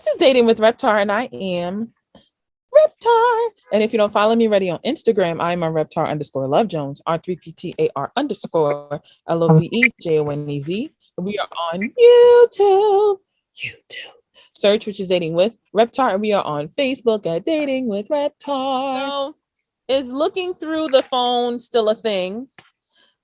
This is Dating with Reptar, and I am Reptar. And if you don't follow me already on Instagram, I'm on Reptar_Love Jones, R3PTAR _LOVEJONEZ. We are on YouTube. Search, which is Dating with Reptar, and we are on Facebook at Dating with Reptar. So, is looking through the phone still a thing?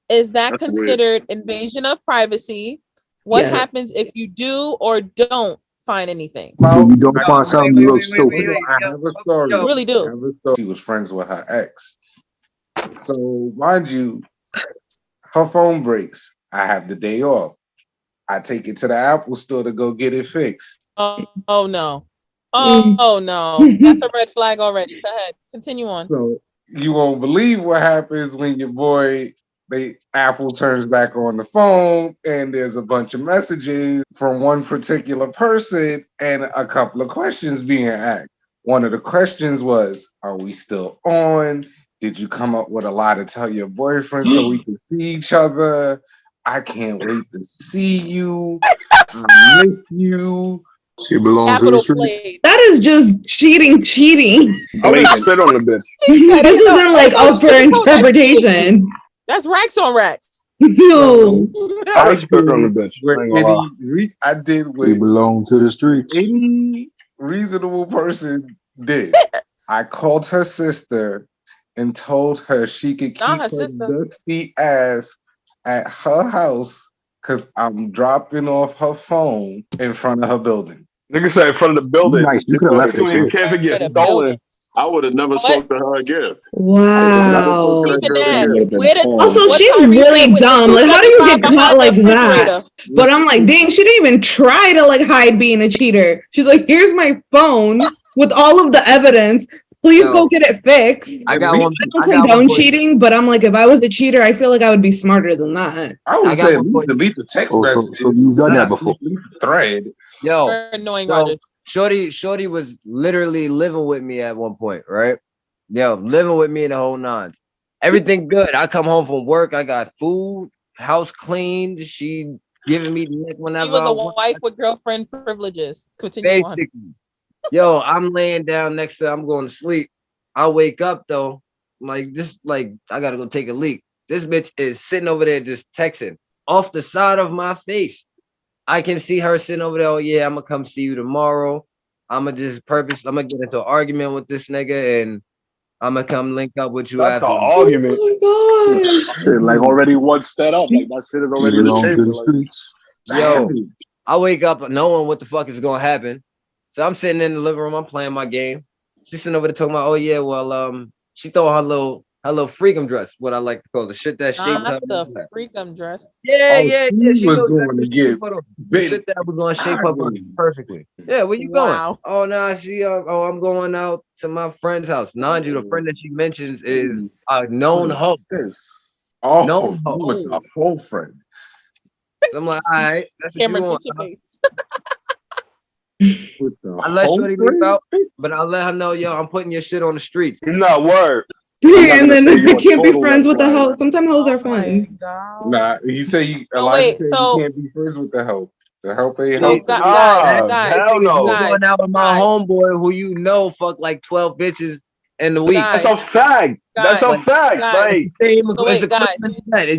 Is that That's considered weird. Invasion of privacy? What happens if you do or don't find anything? Well, you don't find something you look stupid. I have a story. You really do. She was friends with her ex. So, mind you, her phone breaks. I have the day off. I take it to the Apple store to go get it fixed. Oh no. Oh no. That's a red flag already. Go ahead. Continue on. So you won't believe what happens when your boy Apple turns back on the phone and there's a bunch of messages from one particular person and a couple of questions being asked. One of the questions was, are we still on? Did you come up with a lie to tell your boyfriend so we can see each other? I can't wait to see you. I miss you. She belongs to the street. That is just cheating. I would spit on the bitch. This isn't like up for interpretation. That's racks on racks. No. I spit on the bitch. I did what she belonged to the streets. Any reasonable person did. I called her sister and told her she could keep her dusty ass at her house because I'm dropping off her phone in front of her building. Nigga said in front of the building. Nice. You could have left it. Can't get stolen. I would have never spoken to her again. Wow. Also, she's really dumb. Like, how do you get caught like that? But I'm like, dang, she didn't even try to like hide being a cheater. She's like, here's my phone with all of the evidence. Please go get it fixed. I don't condone cheating, but I'm like, if I was a cheater, I feel like I would be smarter than that. I would say delete the text message. So you've done that before. Thread. Yo, annoying. Shorty was literally living with me at one point, right? Yo, living with me in the whole nines. Everything good. I come home from work. I got food, house cleaned. She giving me the neck whenever. She was a wife with girlfriend privileges. Continue on. Yo, I'm laying down next to her. I'm going to sleep. I wake up though, I gotta go take a leak. This bitch is sitting over there just texting off the side of my face. I can see her sitting over there. Oh yeah, I'm gonna come see you tomorrow. I'm gonna get into an argument with this nigga and I'm gonna come link up with you. That's after an argument. Oh my gosh. Shit, like already one set up. Like that shit is already in the streets. Yo, I wake up knowing what the fuck is gonna happen. So I'm sitting in the living room, I'm playing my game. She's sitting over there talking about, oh yeah, well, she throw her little freakum dress, what I like to call the shit that shaped her. The freakum dress. Yeah. She was going to get the shit that was going to shape her perfectly. Yeah, where you going? Oh no, I'm going out to my friend's house. Mind you, the friend that she mentions is a known hoe. Known hoe. A whole friend. So I'm like, all right, that's what Cameron, you want. your face. I let Shorty leave out, but I let her know, yo, I'm putting your shit on the streets. No word. And then I can't be friends with the hoe. Sometimes hoes are fun. Nah, he said you can't be friends with the hoe. The help ain't help. Guys, hell no. Going out with my homeboy who you know fuck like 12 bitches in the week. Guys, that's a fact. That's a fact. Like,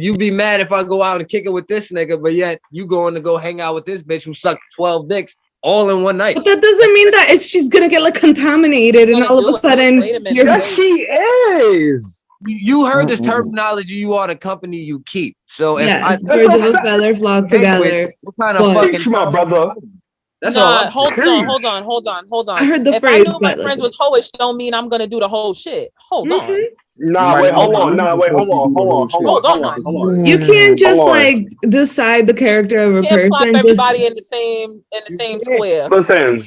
you be mad if I go out and kick it with this nigga, but yet you going to go hang out with this bitch who sucked 12 dicks all in one night. But that doesn't mean that she's gonna get like contaminated and all of a sudden yes, she is. You heard this terminology, you are the company you keep. So if birds of a feather flock together. What kind of fucking my brother? That's all. Hold on. I heard the if phrase, I know my friends was hoish, don't mean I'm gonna do the whole shit. Hold on. Hold on. You can't just like decide the character of a person. Plop everybody in the same square. Listen.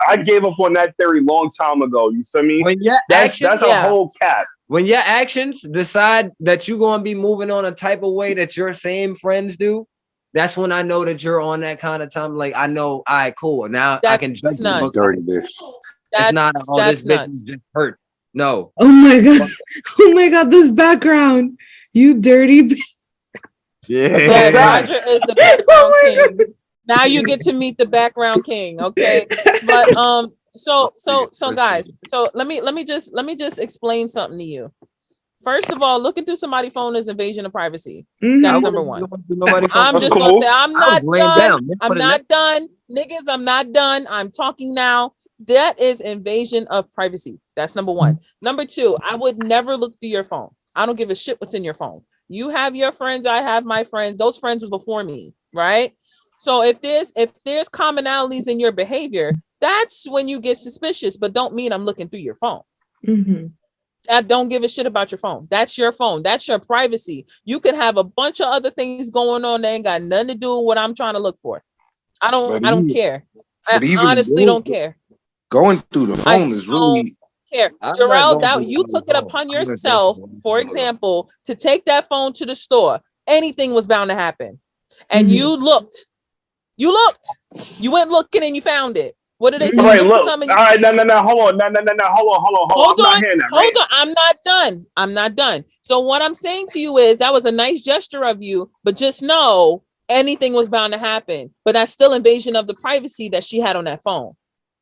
I gave up on that theory long time ago. You feel me? That's a whole cap. When your actions decide that you're gonna be moving on a type of way that your same friends do, that's when I know that you're on that kind of time. Like I know, all right, cool. Now I can judge you. Dirty bitch. It's not this bitch is just hurt. No. Oh my god, this background. You dirty bitch. Yeah. Roger is the background king. Now you get to meet the background king, okay? But so guys, so let me just explain something to you. First of all, looking through somebody's phone is invasion of privacy. That's number one. I'm just gonna say I'm not done. I'm not done, niggas. I'm not done. I'm talking now. That is invasion of privacy. That's number one. Number two, I would never look through your phone. I don't give a shit what's in your phone. You have your friends, I have my friends. Those friends was before me, right? So if there's commonalities in your behavior, that's when you get suspicious, but don't mean I'm looking through your phone. Mm-hmm. I don't give a shit about your phone. That's your phone. That's your privacy. You can have a bunch of other things going on that ain't got nothing to do with what I'm trying to look for. I don't care. I honestly don't care. Going through the phone is really care. Jarrell, that you took it upon yourself, for example, to take that phone to the store. Anything was bound to happen. And you looked. You went looking and you found it. What did they say? All right, look. All right, no, hold on. Hold on. I'm not done. So what I'm saying to you is that was a nice gesture of you, but just know anything was bound to happen. But that's still invasion of the privacy that she had on that phone.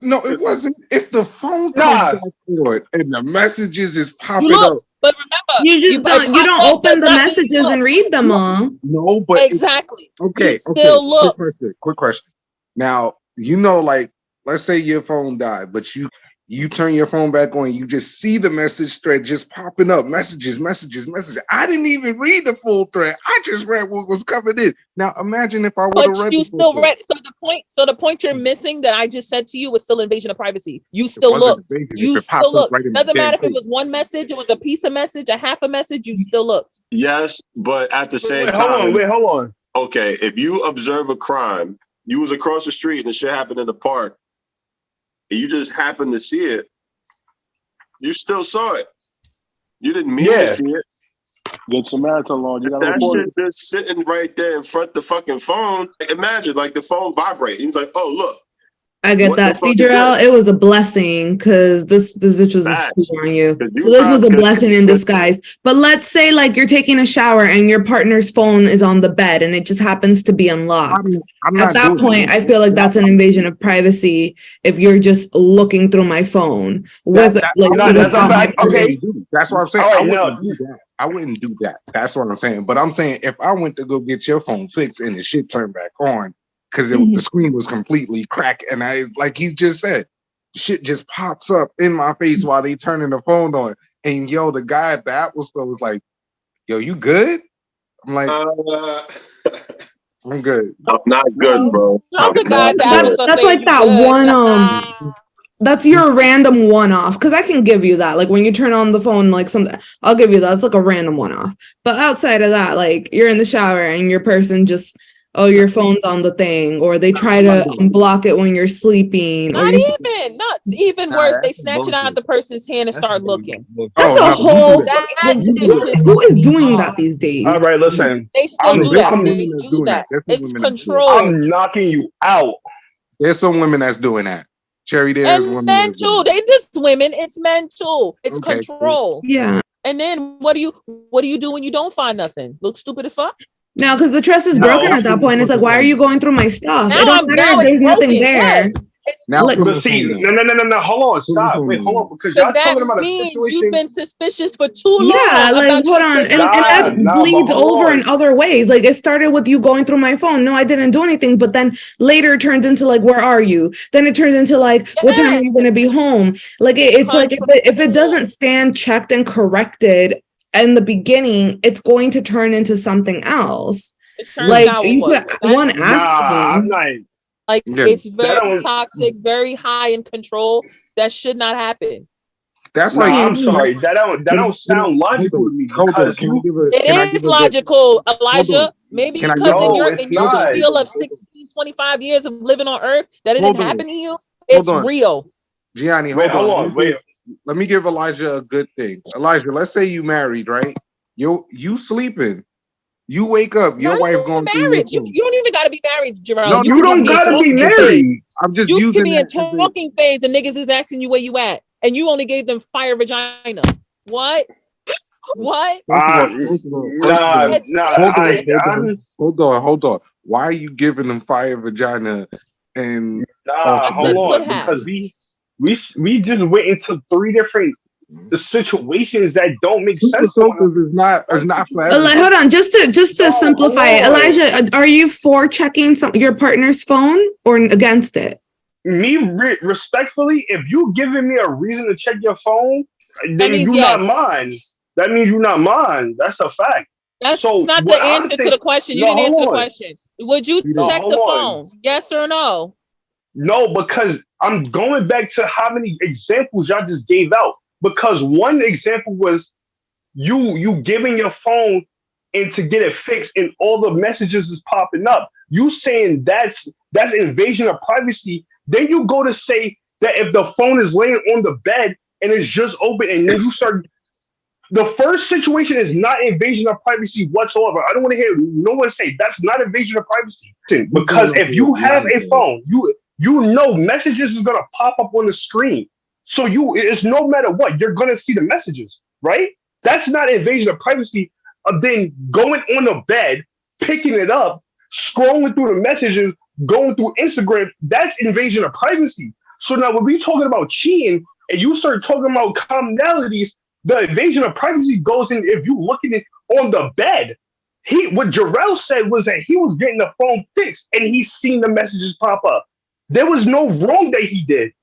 No, it wasn't. If the phone comes back forward and the messages is popping up. But remember, you don't open the messages and read them all. No, but exactly. Okay. Still look. Quick question. Now, you know, like, let's say your phone died, but you turn your phone back on, you just see the message thread just popping up, messages. I didn't even read the full thread. I just read what was coming in. Now imagine if I would have read. But you still read. So the point you're missing that I just said to you was still invasion of privacy. You still looked. You still looked. Doesn't matter if it was one message, it was a piece of message, a half a message. You still looked. Yes, but at the same time, hold on. Okay, if you observe a crime, you was across the street and the shit happened in the park, and you just happened to see it, you still saw it. You didn't mean to see it. Good Samaritan law. You got that shit just sitting right there in front of the fucking phone. Imagine, like, the phone vibrate. He was like, "Oh, look." I get that. See, Jarrell, it was a blessing because this bitch was a screw on you. So this was a blessing in disguise. But let's say like you're taking a shower and your partner's phone is on the bed and it just happens to be unlocked. At that point, I feel like that's an invasion of privacy if you're just looking through my phone with okay. That's what I'm saying. I wouldn't do that. That's what I'm saying. But I'm saying if I went to go get your phone fixed and the shit turned back on, because the screen was completely cracked, and I, like he just said, shit just pops up in my face while they turning the phone on. And yo, the guy at the Apple store was like, "Yo, you good?" I'm like, "I'm good." I'm not good, bro. That's like that one. That's your random one-off, because I can give you that. Like when you turn on the phone, like something, I'll give you that. It's like a random one-off. But outside of that, like you're in the shower and your person just. Oh, your phone's on the thing, or they try to unblock it when you're sleeping. Not even worse. They snatch it out of the person's hand and start looking. That's a whole. Who is doing that these days? All right, listen. They still do that. They do that. It's control. I'm knocking you out. There's some women that's doing that. Cherry, there's women. And men too. They just women. It's men too. It's control. Yeah. And then what do you do when you don't find nothing? Look stupid as fuck. No, because the trust is broken at that point. It's like, why are you going through my stuff? It don't matter if there's nothing there. Yes. Now, no, hold on, stop. Wait, hold on, because y'all talking about a situation. You've been suspicious for too long. Yeah, like hold on, and that bleeds over in other ways. Like it started with you going through my phone. No, I didn't do anything, but then later it turns into like, where are you? Then it turns into like, what time are you going to be home? Like it's like if it doesn't stand checked and corrected in the beginning, it's going to turn into something else. Like you put one aspect. Like it's very toxic, very high in control. That should not happen. That's like I'm sorry. That don't sound logical to me. It is logical, Elijah. Maybe because in your spiel of 25 years of living on Earth, that it didn't happen to you. It's real. Gianni, hold on. Let me give Elijah a good thing. Elijah, let's say you married, right? You sleeping. You wake up, your wife going through marriage. You don't even got to be married, Jerome. No, you don't got to be married. I'm just using can be in talking phase and niggas is asking you where you at. And you only gave them fire vagina. What? What? Hold on. why are you giving them fire vagina? And hold on, because we just went into 3 different situations that don't make sense. Is not for everybody. Hold on, just to simplify it, Elijah, are you for checking your partner's phone or against it? Me, respectfully, if you giving me a reason to check your phone, then you're not mine. That means you're not mine. That's a fact. That's not the answer to the question. You didn't answer the question. Would you check the phone? Yes or no? No, because I'm going back to how many examples y'all just gave out. Because one example was you giving your phone and to get it fixed, and all the messages is popping up. You saying that's invasion of privacy. Then you go to say that if the phone is laying on the bed and it's just open, and then you start. The first situation is not invasion of privacy whatsoever. I don't want to hear no one say that's not invasion of privacy. Because if you have a phone, you know messages is gonna pop up on the screen. So it's no matter what, you're gonna see the messages, right? That's not invasion of privacy. Then going on the bed, picking it up, scrolling through the messages, going through Instagram, that's invasion of privacy. So now when we talking about cheating and you start talking about commonalities, the invasion of privacy goes in if you looking at on the bed. What Jarrell said was that he was getting the phone fixed and he's seen the messages pop up. There was no wrong that he did.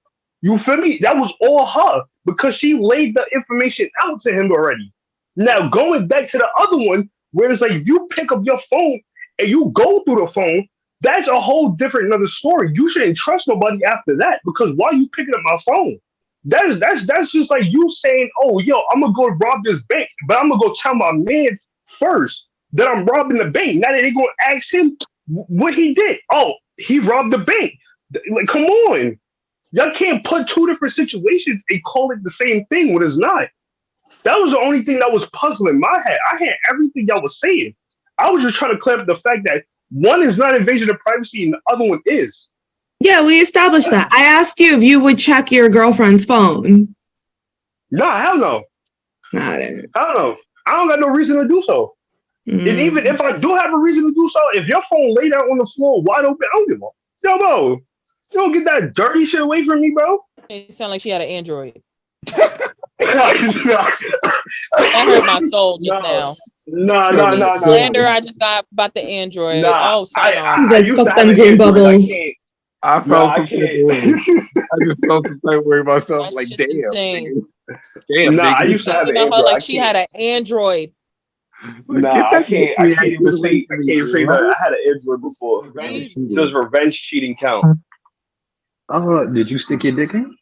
You feel me? That was all her because she laid the information out to him already. Now going back to the other one, where it's like if you pick up your phone and you go through the phone, that's a whole different another story. You shouldn't trust nobody after that because why are you picking up my phone? That's just like you saying, oh, yo, I'm going to go rob this bank, but I'm going to go tell my man first that I'm robbing the bank. Now that they're going to ask him what he did. Oh, he robbed the bank. Like, come on. Y'all can't put 2 different situations and call it the same thing when it's not. That was the only thing that was puzzling my head. I had everything y'all was saying. I was just trying to clear up the fact that one is not invasion of privacy and the other one is. Yeah, we established that. I asked you if you would check your girlfriend's phone. Nah, hell no. Hell no. I don't got no reason to do so. And even if I do have a reason to do so, if your phone laid out on the floor wide open, I don't give a yo, bro. You don't get that dirty shit away from me, bro. It sounded like she had an Android. That hurt my soul just now. No. Slander I just got about the Android. Nah, he's like, fuck them green bubbles. I felt some type of way. I just felt some type of way myself. Like, damn. Nah, I used to have an Android. Like she had an Android. Nah, I can't even say that. I had an Android before. Does revenge cheating count? Did you stick your dick in?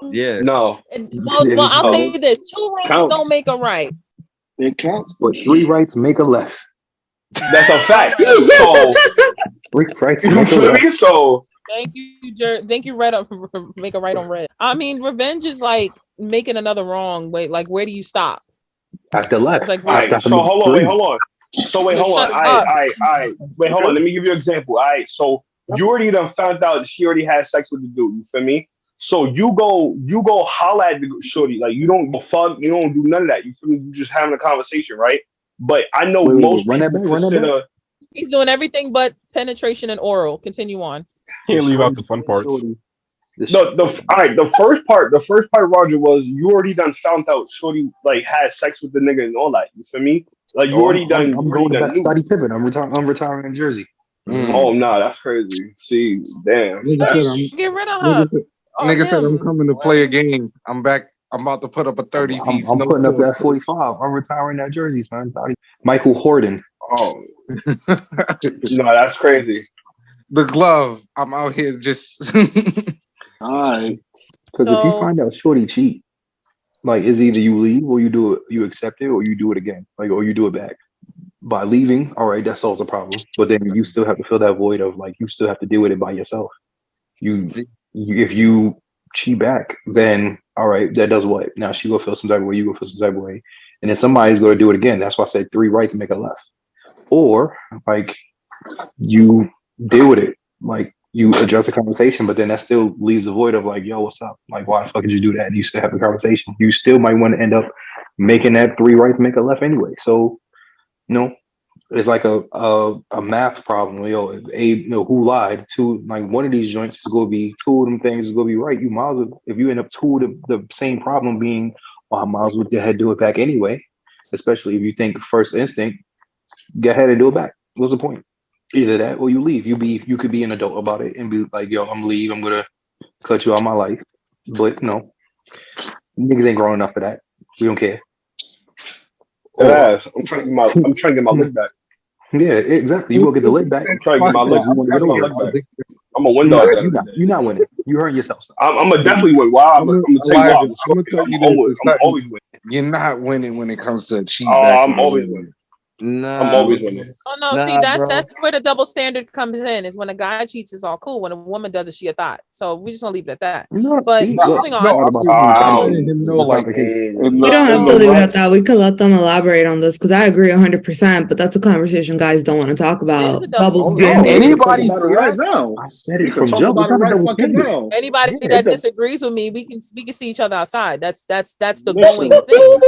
Yeah. No. Well, I'll say this: 2 wrongs don't make a right. It counts, but 3 rights make a left. That's a fact. So 3 rights make a left. So thank you, Red. Make a right on red. I mean, revenge is like making another wrong. Wait, like where do you stop? At the left. Like, all right, so hold on. All right. Wait, hold on. Let me give you an example. All right, so you already done found out she already had sex with the dude. You feel me? So you go holla at the shorty. Like you don't fuck, you don't do none of that. You feel me? You just having a conversation, right? But I know most people consider he's doing everything but penetration and oral. Continue on. Can't leave out the fun parts. The first part, Roger, was you already done found out shorty like had sex with the nigga and all that. You feel me? Like you already done. I'm going to Scottie Pippen. I'm retiring in Jersey. Oh no, that's crazy. See, damn. Get rid of her. Nigga said I'm coming to play a game. I'm back. I'm about to put up a 30 piece. I'm putting up that 45. I'm retiring that jersey, son. Michael Jordan. Oh no, that's crazy. The glove. I'm out here just. All right. Because if you find out shorty cheat, like it's either you leave or you do it, you accept it, or you do it again, like or you do it back. By leaving, all right, that solves the problem. But then you still have to fill that void of like you still have to deal with it by yourself. If you cheat back, then all right, that does what? Now she will feel some type of way, you go feel some type of way, and then somebody's going to do it again. That's why I said 3 rights make a left. Or like you deal with it, like you adjust the conversation, but then that still leaves the void of like, yo, what's up? Like, why the fuck did you do that? And you still have a conversation. You still might want to end up making that 3 rights make a left anyway. So, it's like a math problem. Who lied? Two, like one of these joints is gonna be two of them things is gonna be right. You might as well, if you end up two of the same problem being, I might as well go ahead and do it back anyway. Especially if you think first instinct, go ahead and do it back. What's the point? Either that or you leave. You could be an adult about it and be like, yo, I'm leave. I'm gonna cut you out of my life. But no, niggas ain't grown enough for that. We don't care. I'm trying to get my lick back. Yeah, exactly. You will get the lick back. I'm trying to get my lick back. I'm a window. You're not winning. You hurt yourself. I'm gonna definitely win. Wow, I'm gonna tell you why. I'm always winning. You're not winning when it comes to cheat. I'm always winning. Nah, I'm always winning. Oh no, Nah, see bro. that's where the double standard comes in. Is when a guy cheats, it's all cool. When a woman does it, she a thought. So we just gonna leave it at that. But moving on. We don't have to leave it at that. We could let them elaborate on this because I agree 100%. But that's a conversation guys don't want to talk about. Bubbles Damn, game. anybody right now. I said it from jump. Anybody that disagrees with me, we can see each other outside. That's the Listen. going thing.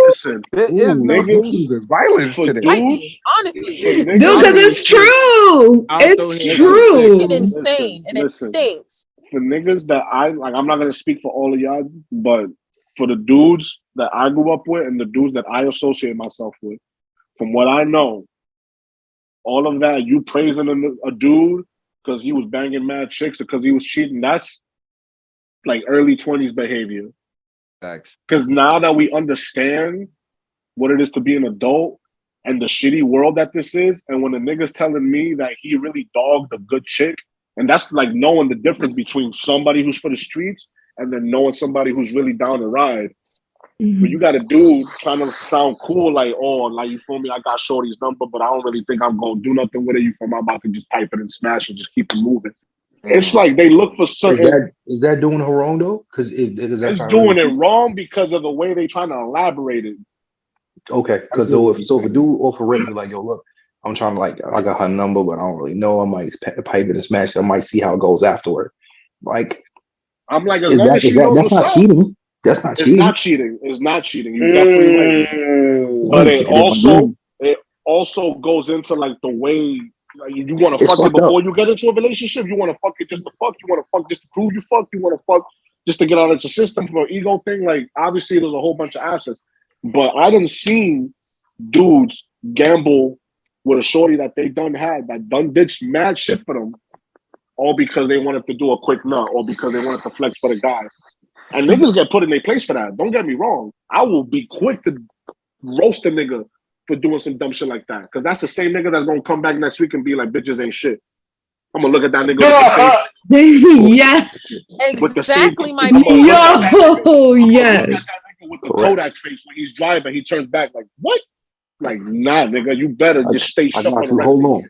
Listen, There is no niggas violence for today. dudes. Honestly, Dude, because it's true. It's true. it's insane and it Listen. stinks. For niggas that I'm not gonna speak for all of y'all, but for the dudes that I grew up with and the dudes that I associate myself with, from what I know, all of that you praising a dude because he was banging mad chicks or because he was cheating, that's like early 20s behavior. Facts. Because now that we understand what it is to be an adult and the shitty world that this is, and when the nigga's telling me that he really dogged a good chick, and that's like knowing the difference between somebody who's for the streets and then knowing somebody who's really down to ride. But you got a dude trying to sound cool, like, oh, like, you feel me? I got Shorty's number, but I don't really think I'm going to do nothing with it. You feel me? I'm about to just type it and smash it, just keep it moving. It's like they look for certain. Is that doing her wrong though? Because it's doing it wrong because of the way they trying to elaborate it. Okay, because so if a dude offer rip me like, yo, look, I'm trying to I got her number, but I don't really know. I might pipe it and smash it. I might see how it goes afterward. Like, I'm like, as long as she knows that's not cheating. That's not cheating. It's not cheating. It's not cheating. You definitely but it also goes into like the way like, you want to fuck it before you get into a relationship. You want to fuck it just to fuck. You want to fuck just to prove you fuck. You want to fuck just to get out of your system for an ego thing. Like, obviously, there's a whole bunch of assets. But I done seen dudes gamble with a shorty that they done did mad shit for them, all because they wanted to do a quick nut or because they wanted to flex for the guys. And niggas get put in their place for that. Don't get me wrong. I will be quick to roast a nigga for doing some dumb shit like that. Because that's the same nigga that's going to come back next week and be like, bitches ain't shit. I'm going to look at that nigga Yeah. Exactly my point. Yo, yeah. With the Kodak face when he's driving, he turns back like, what? Like, nah, nigga, you better just stay shut up. Hold on.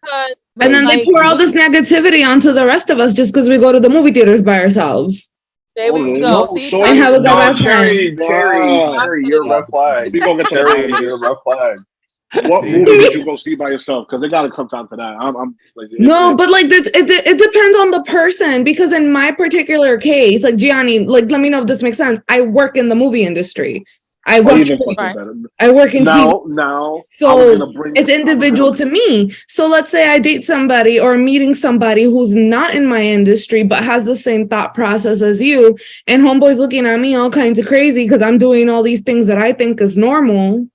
And then they pour all this negativity onto the rest of us just because we go to the movie theaters by ourselves. There we go. See, and have a dumbass Terry, you're a red flag. We gonna get Terry, you're a red flag. What movie did you go see by yourself? Because it got to come down to that. I'm like, no, but like it depends on the person. Because in my particular case, like Gianni, like let me know if this makes sense. I work in the movie industry. I work in now. So it's individual to me. So let's say I date somebody or meeting somebody who's not in my industry but has the same thought process as you, and homeboy's looking at me all kinds of crazy because I'm doing all these things that I think is normal.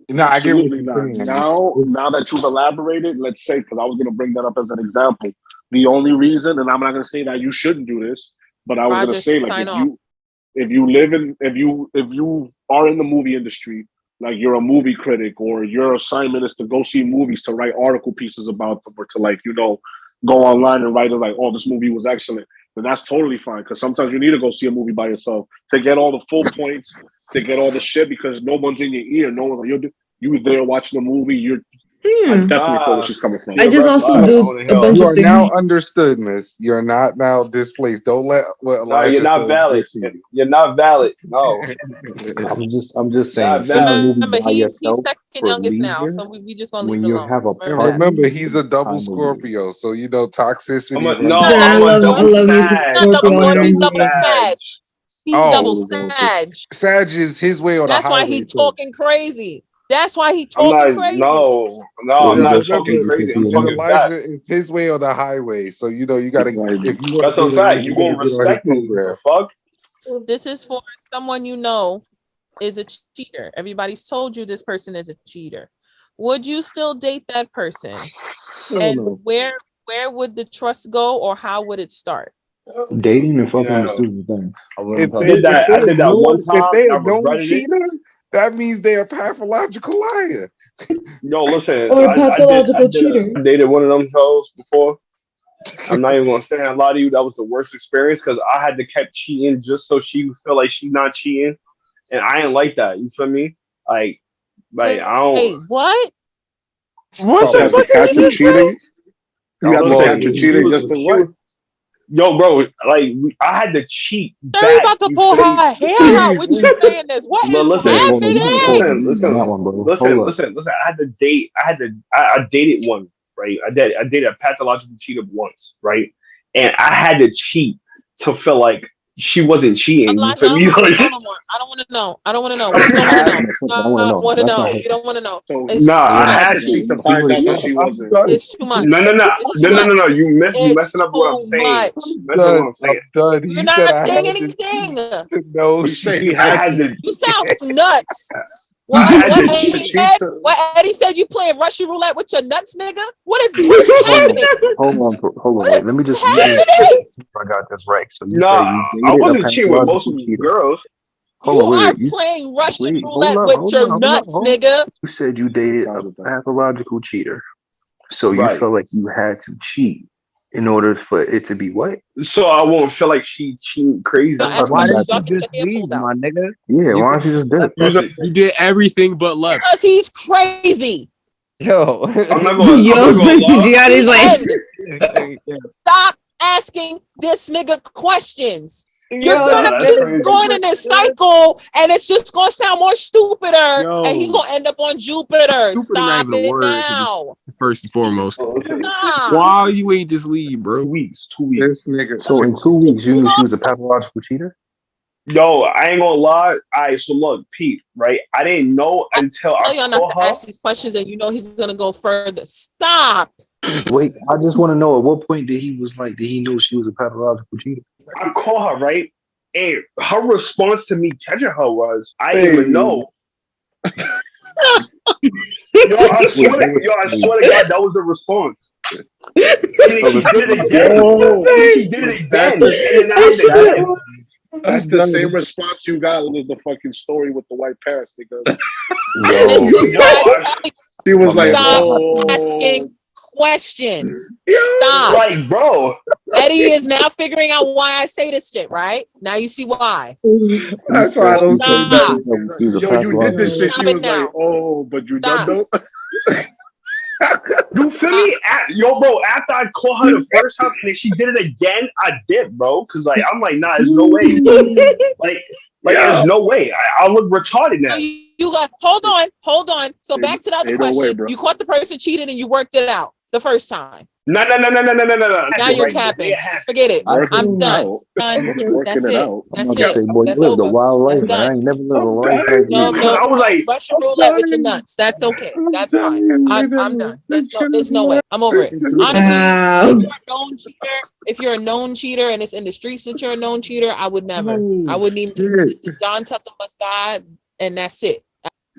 No, I get what you're saying. Now that you've elaborated, let's say, because I was going to bring that up as an example. The only reason, and I'm not going to say that you shouldn't do this, but I was going to say, like, if you are in the movie industry, like you're a movie critic, or your assignment is to go see movies, to write article pieces about them, or to go online and write it like, oh, this movie was excellent, then that's totally fine. Because sometimes you need to go see a movie by yourself to get all the full points, to get all the shit, because no one's in your ear. No one, you're there watching the movie. I definitely feel where she's coming from. I just also do a bunch you of are things. now understood, miss. You're not now displaced. Don't let what Elijah. You're not valid. You're not valid. No. I'm just saying. Remember, he's second youngest now, so we just gonna leave it alone. Have a remember, he's a double Scorpio, so toxicity. I love he's double Sag. He's double Sag. Sag is his way or the That's why highway, he's talking crazy. That's why he I'm talking not. crazy. No, Well, I'm he not just talking because crazy. I'm he talking knew. Elijah facts. is his way or the highway. So you know you gotta if you want That's to a do fact. it, You you gonna gotta get on his respect me? The program. fuck? This is for someone you know is a cheater. Everybody's told you this person is a cheater. Would you still date that person? And where would the trust go, or how would it start? Dating and fucking are two different things. I did that one time. If they I a known regretted it. cheater, that means they're a pathological liar. Yo, listen. Or a I pathological cheater. dated one of them hoes before. I'm not even gonna stand and lie to you. That was the worst experience because I had to keep cheating just so she would feel like she's not cheating, and I ain't like that. You feel me? Like I don't. Hey, what? What the fuck did you cheating? You got to catch your cheating just to what? Yo, bro, like I had to cheat. They're about to pull her hair out. What you saying this? What is happening? Listen. I dated one, right? I dated a pathological cheater once, right? And I had to cheat to feel like she wasn't cheating. You feel me? I don't want to know. I don't want to know. We don't want to know. We don't want to know. I had to find out that she wasn't. It's too much. No. You messing up what I'm saying. You're not saying anything. No, You sound nuts. What Eddie said, you playing Russian roulette with your nuts, nigga? What is happening? Hold on. Wait. Let me just. I got this right. So you I wasn't cheating with most of the girls. You are playing Russian roulette with your nuts, nigga. You said you dated a pathological cheater, so you felt like you had to cheat in order for it to be what? So I won't feel like she cheating crazy. Why didn't you just leave, my nigga? Yeah, why don't you just dip? You did everything but left. Because he's crazy. Yo, I'm not going. Gianni's like, stop asking this nigga questions. You're gonna keep going in this cycle, and it's just gonna sound more stupider, and he's gonna end up on Jupiter. Stop it now. First and foremost, nah. Why you ain't just leave, bro? 2 weeks. So in 2 weeks, you knew she was a pathological cheater? Yo, I ain't gonna lie. All right, so look, Pete, right? I didn't know until I tell y'all not to ask these questions, and you know he's gonna go further. Stop. Wait, I just want to know at what point did he know she was a pathological cheater? I call her, right? And her response to me catching her was, I didn't even know. I swear to God, that was the response. And then she did it again. That's the same response you got with the fucking story with the white parents, nigga. She was like, stop asking questions. Stop. Like, bro. Eddie is now figuring out why I say this shit, right? Now you see why. That's why I don't stop. Yo, you did this shit. She was like, oh, but you done though? You feel me? Yo, bro, after I called her the first time and then she did it again, I dipped, bro. Because, like, I'm like, nah, there's no way. There's no way. I look retarded now. You got, hold on. So back to the other question. You caught the person cheated and you worked it out the first time. No. Now you're capping. Forget it. I'm done. That's it. That's it. Boy, you lived a wild life, man. I ain't never lived a life. No. I was like, Russian roulette with your nuts. That's okay. That's fine. I'm done. There's no way. I'm over it. Honestly, if you're a known cheater and it's in the streets that you're a known cheater, I would never. I wouldn't even. John Tucker must die, and that's it.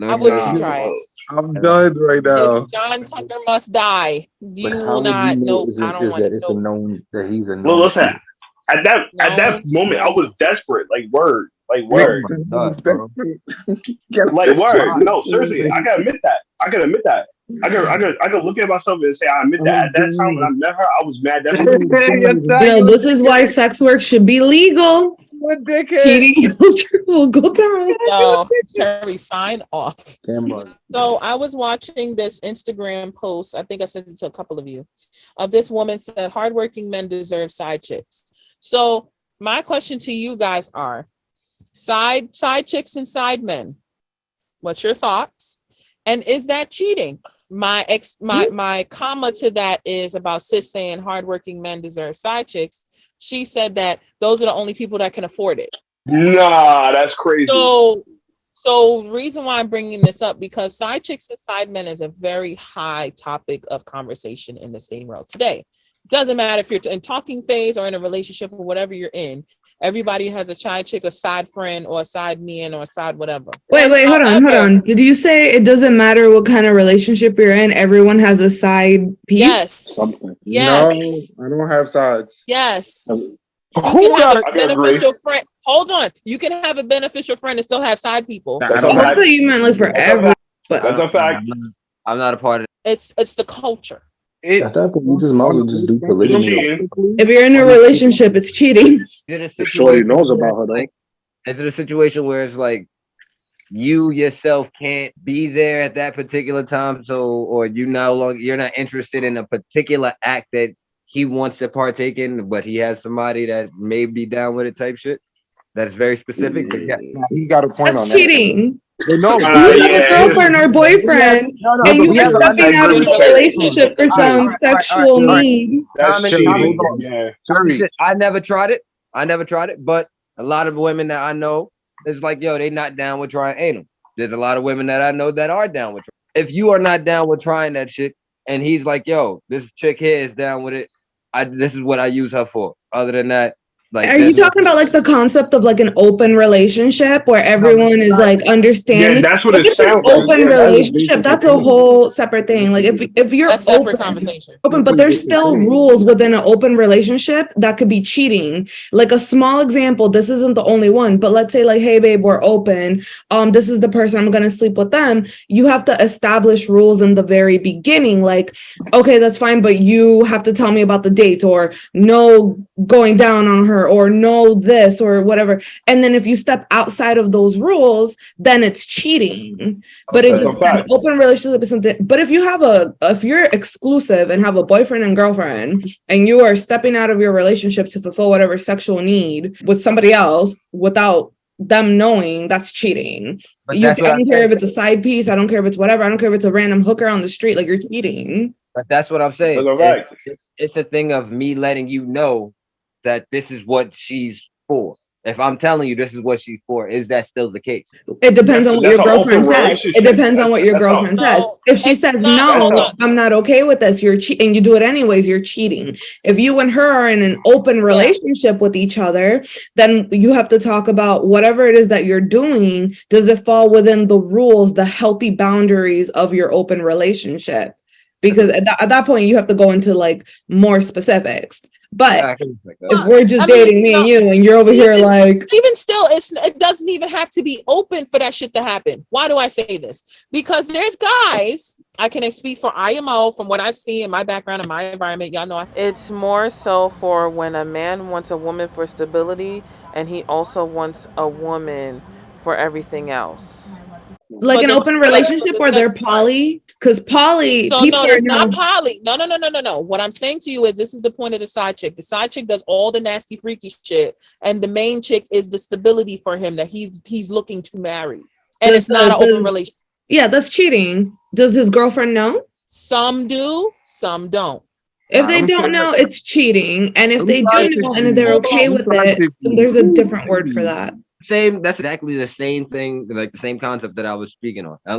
I wouldn't even try it. I'm done right now. If John Tucker must die, you will not know. I don't want to know. Known that he's a known. Well, listen. At that moment, I was desperate. Like word. Like word. No, seriously, I gotta admit that. I could look at myself and say I admit that. At that time when I met her, I was mad. This is why sex work should be legal. What dickhead? Will go down. Yo, Cherry, sign off. So I was watching this Instagram post. I think I sent it to a couple of you. Of this woman said, "Hardworking men deserve side chicks." So my question to you guys are: side chicks and side men. What's your thoughts? And is that cheating? My comma to that is about sis saying hardworking men deserve side chicks. She said that those are the only people that can afford it. Nah, that's crazy. So So the reason why I'm bringing this up, because side chicks and side men is a very high topic of conversation in the dating world today. Doesn't matter if you're in talking phase or in a relationship or whatever you're in. Everybody has a side chick, a side friend, or a side man, or a side whatever. Wait, hold on. Did you say it doesn't matter what kind of relationship you're in? Everyone has a side piece? Yes. Yes. No, I don't have sides. Yes. You can have a beneficial friend. Hold on. You can have a beneficial friend and still have side people. I thought you meant like forever. That's a fact. I'm not a part of it. It's the culture. At that point, you just might as well just do polygamy. If you're in a relationship, it's cheating. Shorty knows about her, though. Is it a situation where it's like you yourself can't be there at that particular time, or you're not interested in a particular act that he wants to partake in, but he has somebody that may be down with it type shit? That's very specific. But yeah, he got a point on that. That's cheating. No, you have a girlfriend or boyfriend, and you are stepping out of the relationship for some sexual need. I never tried it, but a lot of women that I know, it's like, yo, they not down with trying anal. There's a lot of women that I know that are down with it. If you are not down with trying that shit, and he's like, yo, this chick here is down with it, this is what I use her for. Other than that, like, are you talking about like the concept of like an open relationship where everyone is like understanding? Yeah, that's what it sounds like. Open relationship, that's a whole separate thing. Like if you're a separate conversation. Open, but there's still rules within an open relationship that could be cheating. Like a small example, this isn't the only one, but let's say like, hey babe, we're open. This is the person I'm gonna sleep with them. You have to establish rules in the very beginning. Like, okay, that's fine, but you have to tell me about the date, or no going down on her, or no this or whatever. And then if you step outside of those rules, then it's cheating. But it just an open relationship is something. But if you're exclusive and have a boyfriend and girlfriend, and you are stepping out of your relationship to fulfill whatever sexual need with somebody else without them knowing, that's cheating. I don't care if it's a side piece, I don't care if it's whatever, I don't care if it's a random hooker on the street, like you're cheating. But that's what I'm saying. It's a thing of me letting you know that this is what she's for. If I'm telling you this is what she's for, is that still the case? It depends on what your girlfriend says. It depends on what your girlfriend says. If she says, no, I'm not okay with this, you're cheating, you do it anyways, you're cheating. If you and her are in an open relationship with each other, then you have to talk about whatever it is that you're doing. Does it fall within the rules, the healthy boundaries of your open relationship? Because at that point, you have to go into like more specifics. But if we're just dating me and you, and you're over here like, even still, it doesn't even have to be open for that shit to happen. Why do I say this? Because there's guys, I can speak for IMO from what I've seen in my background and my environment. Y'all know it's more so for when a man wants a woman for stability, and he also wants a woman for everything else. Like an open relationship where they're poly? Because poly, so no, it's not poly. No. What I'm saying to you is this is the point of the side chick. The side chick does all the nasty, freaky shit, and the main chick is the stability for him that he's looking to marry. And it's not an open relationship. Yeah, that's cheating. Does his girlfriend know? Some do, some don't. If they don't know, it's cheating. And if they do know and they're okay with it, there's a different word for that. That's exactly the same thing, like the same concept that I was speaking on. I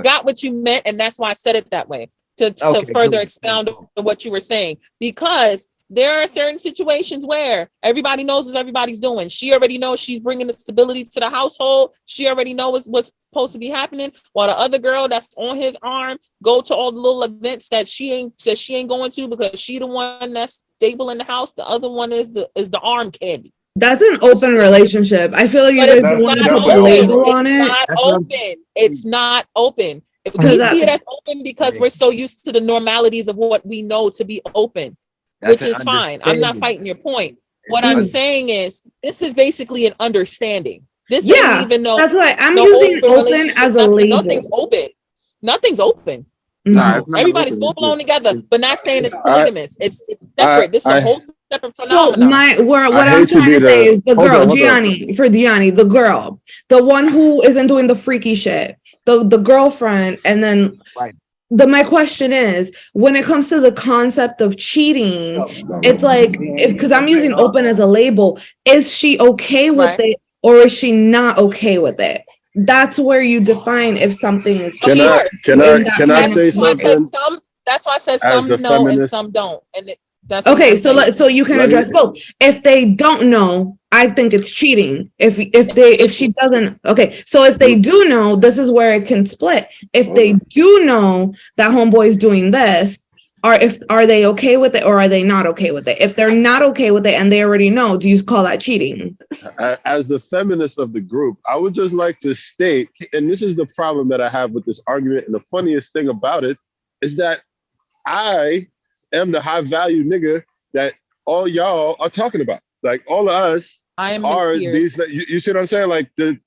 got what you meant, and that's why I said it that way to further expound on what you were saying. Because there are certain situations where everybody knows what everybody's doing. She already knows she's bringing the stability to the household. She already knows what's supposed to be happening. While the other girl that's on his arm go to all the little events that she ain't going to because she the one that's stable in the house. The other one is the arm candy. That's an open relationship. I feel like you guys want to put a label on it. It's not open. We see it as open because we're so used to the normalities of what we know to be open, which is fine. I'm not fighting your point. What I'm saying is this is basically an understanding. This isn't even no. That's why I'm using open as a label. Nothing's open. Nothing's open. Everybody's full blown together, but not saying it's polygamous. It's separate. This is a whole separate phenomenon. So what I'm trying to say is the girl, Gianni, the girl, the one who isn't doing the freaky shit, the girlfriend, and then my question is, when it comes to the concept of cheating, it's like because I'm using open as a label, is she okay with it or is she not okay with it? That's where you define if something is Can cheating. I say something? That's why I said As some a know and feminist- some don't. And that's Okay, what I'm saying. so you can Let me- address both. If they don't know, I think it's cheating. If she doesn't, okay. So if they do know, this is where it can split. If they do know that homeboy is doing this, are they okay with it or are they not okay with it? If they're not okay with it and they already know, do you call that cheating? As the feminist of the group, I would just like to state, and this is the problem that I have with this argument, and the funniest thing about it is that I am the high value nigga that all y'all are talking about. Like all of us I am are in these. tears. You see what I'm saying? Like the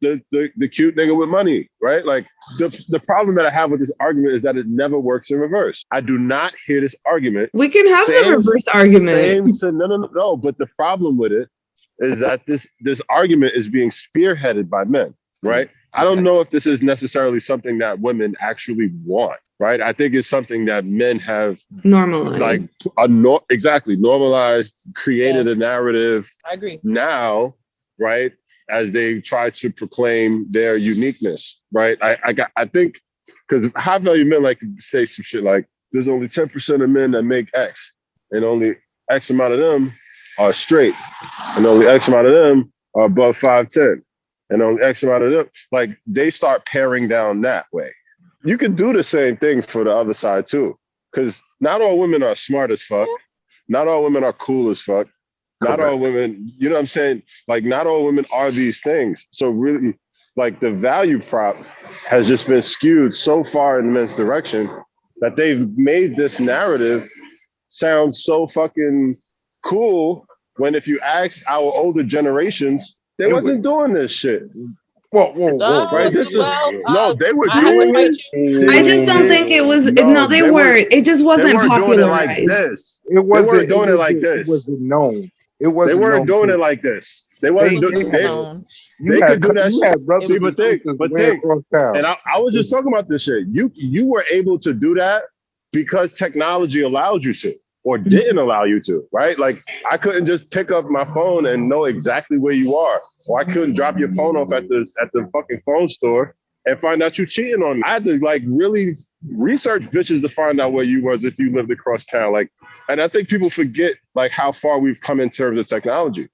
cute nigga with money, right? Like the problem that I have with this argument is that it never works in reverse. I do not hear this argument. We can have the reverse argument. No. But the problem with it is that this argument is being spearheaded by men, right? I don't know if this is necessarily something that women actually want, right? I think it's something that men have normalized, normalized, created a narrative. I agree. Now, right, as they try to proclaim their uniqueness, right? I think because high value men like to say some shit like, "There's only 10% of men that make X, and only X amount of them are straight, and only X amount of them are above 5'10". And only X amount of them, like they start paring down that way. You can do the same thing for the other side too, because not all women are smart as fuck. Not all women are cool as fuck. Not all women, you know what I'm saying? Like not all women are these things. So really, like the value prop has just been skewed so far in the men's direction that they've made this narrative sound so fucking cool. When if you ask our older generations, they wasn't doing this shit. Whoa. Right? This is no, they were I doing it. I just don't think it was. No, they weren't. It just wasn't popularized. Like this. It wasn't they weren't doing it like this. It wasn't known. It wasn't. They weren't doing it like this. They wasn't doing it. They could do that shit. But think. And I was just talking about this shit. You were able to do that because technology allowed you to, or didn't allow you to, right? Like I couldn't just pick up my phone and know exactly where you are, or I couldn't drop your phone off at the fucking phone store and find out you cheating on me. I had to like really research bitches to find out where you was if you lived across town. Like, and I think people forget like how far we've come in terms of technology.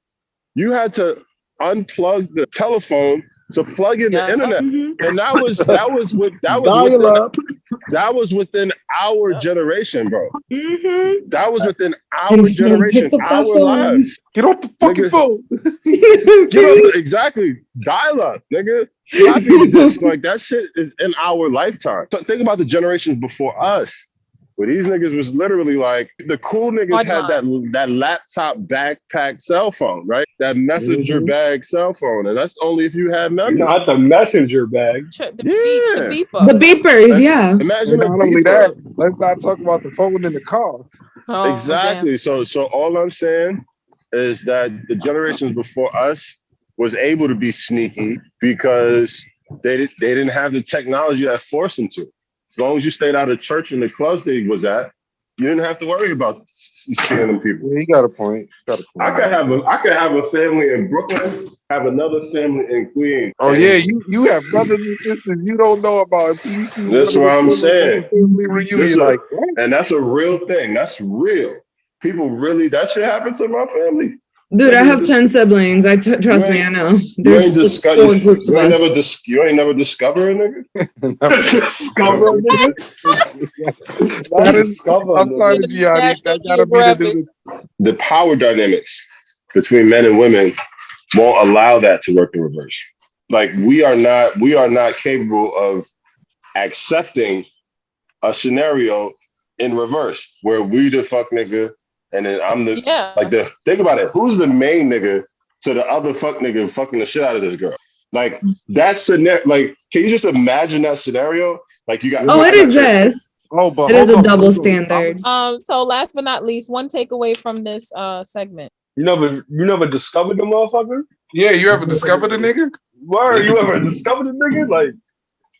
You had to unplug the telephone to plug in the internet, and that was within our generation, bro. That was within our generation, our lives. Get off the fucking phone. Exactly. Dial up, nigga. Floppy disk, like that shit is in our lifetime. So think about the generations before us, where these niggas was literally like the cool niggas had that laptop backpack cell phone, right? That messenger bag cell phone, and that's only if you had none. Not the messenger bag. The beepers, yeah. Imagine not only that. Let's not talk about the phone in the car. Exactly. So all I'm saying is that the generations before us was able to be sneaky because they didn't have the technology that forced them to. As long as you stayed out of church and the clubs they was at, you didn't have to worry about scamming people. Yeah, you got a point. I could have a family in Brooklyn, have another family in Queens. Oh yeah, you have brothers and sisters you don't know about until you see. That's what I'm saying. Family reunion, like, and that's a real thing. That's real. People really, that shit happened to my family. Dude, I have 10 siblings. Trust me, I know. There's you ain't never discover a nigga? Discover a nigga? The power dynamics between men and women won't allow that to work in reverse. Like we are not capable of accepting a scenario in reverse where we the fuck nigga and then I'm the think about it. Who's the main nigga to the other fuck nigga fucking the shit out of this girl? Like that scenario. Like, can you just imagine that scenario? Like you got. Oh, it exists. It is a double standard. So last but not least, one takeaway from this segment. You never discovered the motherfucker? Yeah, you ever discovered a nigga? Word, you ever discovered a nigga? Like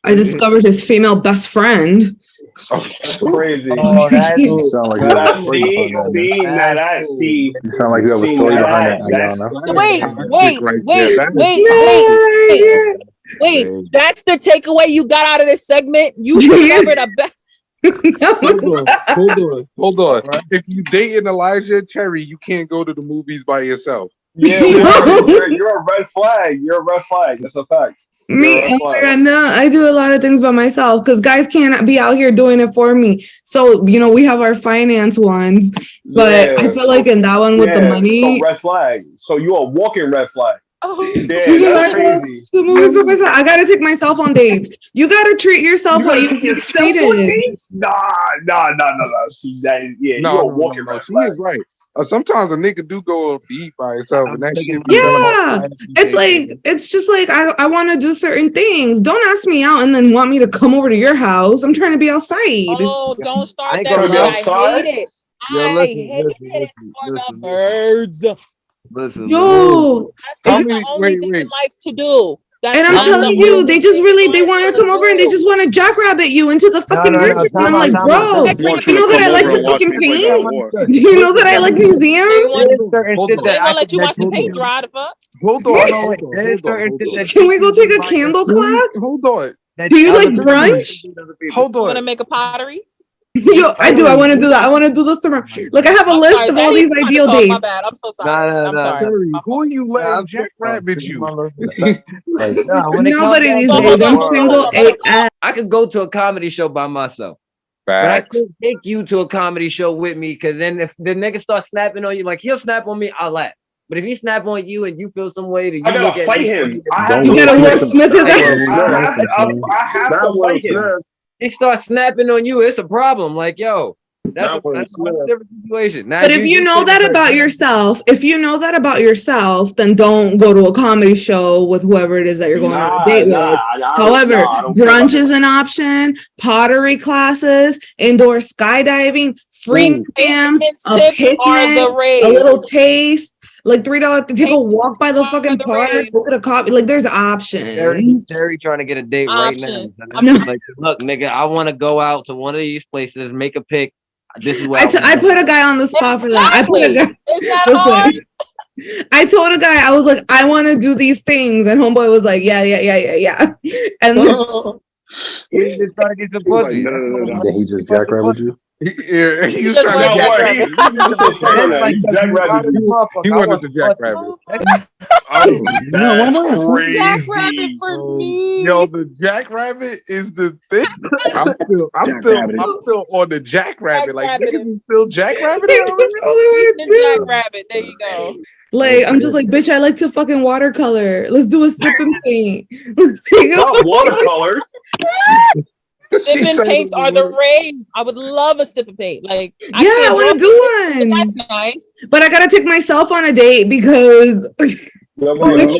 I discovered his female best friend. That's crazy. Oh, that's You sound like you have a story behind that. You sound like you have a story behind that, Ayana. Wait. That's the takeaway you got out of this segment. You discovered a best. Hold on. If you dating Elijah Terry, you can't go to the movies by yourself. Yeah, you're a red flag. You're a red flag. That's a fact. Me, oh my God, no, I do a lot of things by myself because guys can't be out here doing it for me. So, you know, we have our finance ones, but I feel like in that one with the money. So red flag. So you're a walking red flag. Oh, that's crazy. I gotta take myself on dates. You gotta treat yourself like you get treated. Nah. See that? Yeah, No, you're a walking red she flag. is right. Sometimes a nigga do go to eat by himself, and that shit. Yeah, it's like it's just like I want to do certain things. Don't ask me out and then want me to come over to your house. I'm trying to be outside. Oh, don't start that shit. I hate it. I hate it for the birds. Listen, yo, that's the only thing in life to do. And I'm telling you, they just really they want to come over and they just want to jackrabbit you into the fucking virtues. And I'm like, bro, you know that I like to fucking paint? Do you know that I like museums? They gonna let you watch the paint dry. The fuck? Hold on. Can we go take a candle class? Hold on. Do you like brunch? Hold on. You wanna make a pottery? Yo, I do. I want to do that. I want to do this tomorrow. Like I have a list of all these ideal dates. My bad. I'm so sorry. I'm sorry. Terry, who are you letting jackrabbit you? Nobody these days. I'm single AF. I could go to a comedy show by myself. But I couldn't take you to a comedy show with me because then if the nigga starts snapping on you, like he'll snap on me, I'll laugh. But if he snap on you and you feel some way, that you I gotta look at fight me, him. You gotta Will Smith his ass. I have to fight him. He starts snapping on you, it's a problem. Like, yo, that's a different situation. Now, But if you know that about yourself, then don't go to a comedy show with whoever it is that you're going on a date with. However, brunch is an option, pottery classes, indoor skydiving, free museum, a picnic, a little taste. Like $3 to take a walk by the fucking park, go get a coffee. Like there's options. Terry trying to get a date right now. I'm just like, look, nigga, I want to go out to one of these places, make a pick. This is what I put a guy on the spot for that. I put a guy. I told a guy, I was like, I want to do these things, and homeboy was like, yeah. And he's just trying to get some pussy. Then he just jackrabbit you. Yeah, he was trying to jackrabbit. He wanted to jackrabbit. That's crazy. Jackrabbit for me. Yo, the jackrabbit is the thing. I'm still on the jackrabbit. Like niggas still jackrabbit. Jackrabbit. There you go. like, I'm just like, bitch, I like to fucking watercolor. Let's do a sip and paint. Let's take Not watercolors. Sip and paints are the rage. I would love a sip and paint. Like, I want to do one. That's nice. But I gotta take myself on a date because You know what it is?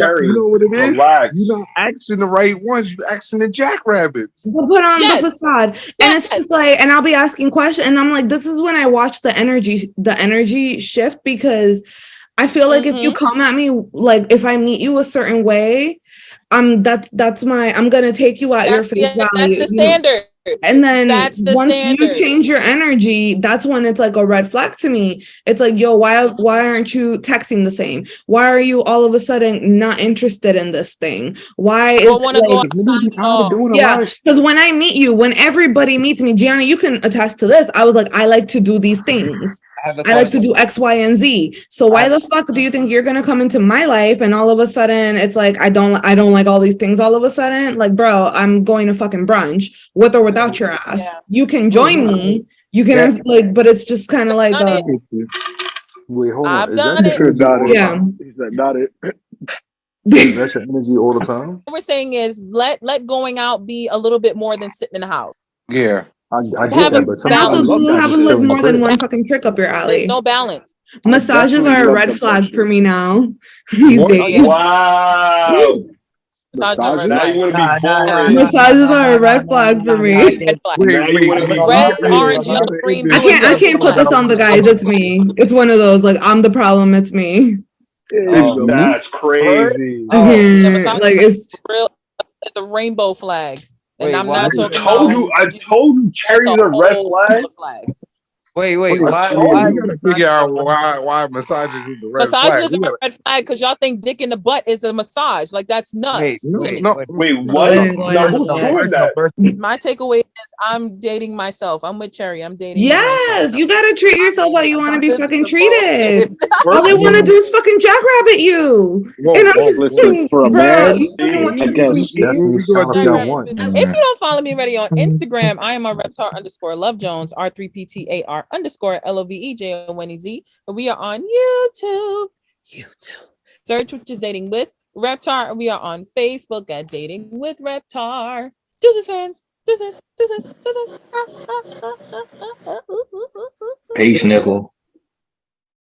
Relax. You're not asking the right ones. You're asking the jackrabbits. We'll put on the facade, and it's just like, and I'll be asking questions, and I'm like, this is when I watch the energy shift, because I feel like if you come at me, like if I meet you a certain way, I'm gonna take you at your face value. That's the standard. And then once standard. you change your energy, that's when it's like a red flag to me. It's like, yo, why aren't you texting the same? Why are you all of a sudden not interested in this thing? Why is because when I meet you, when everybody meets me, Gianna, you can attest to this. I was like, I like to do these things. I like to do X, Y, and Z. So why the fuck do you think you're gonna come into my life and all of a sudden it's like I don't like all these things all of a sudden? Like, bro, I'm going to fucking brunch with or without your ass. Yeah. You can join me. You can ask, like, but it's just kind of like wait, hold on. I've done it. Yeah. He said, not it. That's your energy all the time. What we're saying is let going out be a little bit more than sitting in the house. Yeah. I get that, but also have like more than one fucking trick up your alley. There's no balance. Massages are a red flag for me now these days. Wow. Massages are a red flag for me. Red, orange, yellow, green. I can't put this on the guys. It's me. It's one of those. Like, I'm the problem. It's me. That's crazy. Like it's a rainbow flag. And Wait, I'm why? not I talking told about you. I told you. that's Cherry's a a red whole flag. bunch of flags. Wait, Wait, why? told Why? you. We gotta figure out why misogyny is the red flag. Misogyny is a red flag because y'all think dick in the butt is a massage. Like that's nuts to me. Wait, No, what? I didn't go Now into who's that. proving that? My takeaway is I'm dating myself. I'm with Cherry. I'm dating Yes, myself. you gotta treat yourself how you want to be This is fucking the treated. bullshit. All they want to do is fucking jackrabbit you. And I'm just Listen, like, for a bro, man, I guess. Destiny Child if y'all want. If you don't follow me already on Instagram, I am a Reptar_Love Jones, R3PTAR_LOVEJONEZ. We are on YouTube. Search which is Dating with Reptar. We are on Facebook at Dating with Reptar. Deuces, fans. Deuces. Peace, nickel.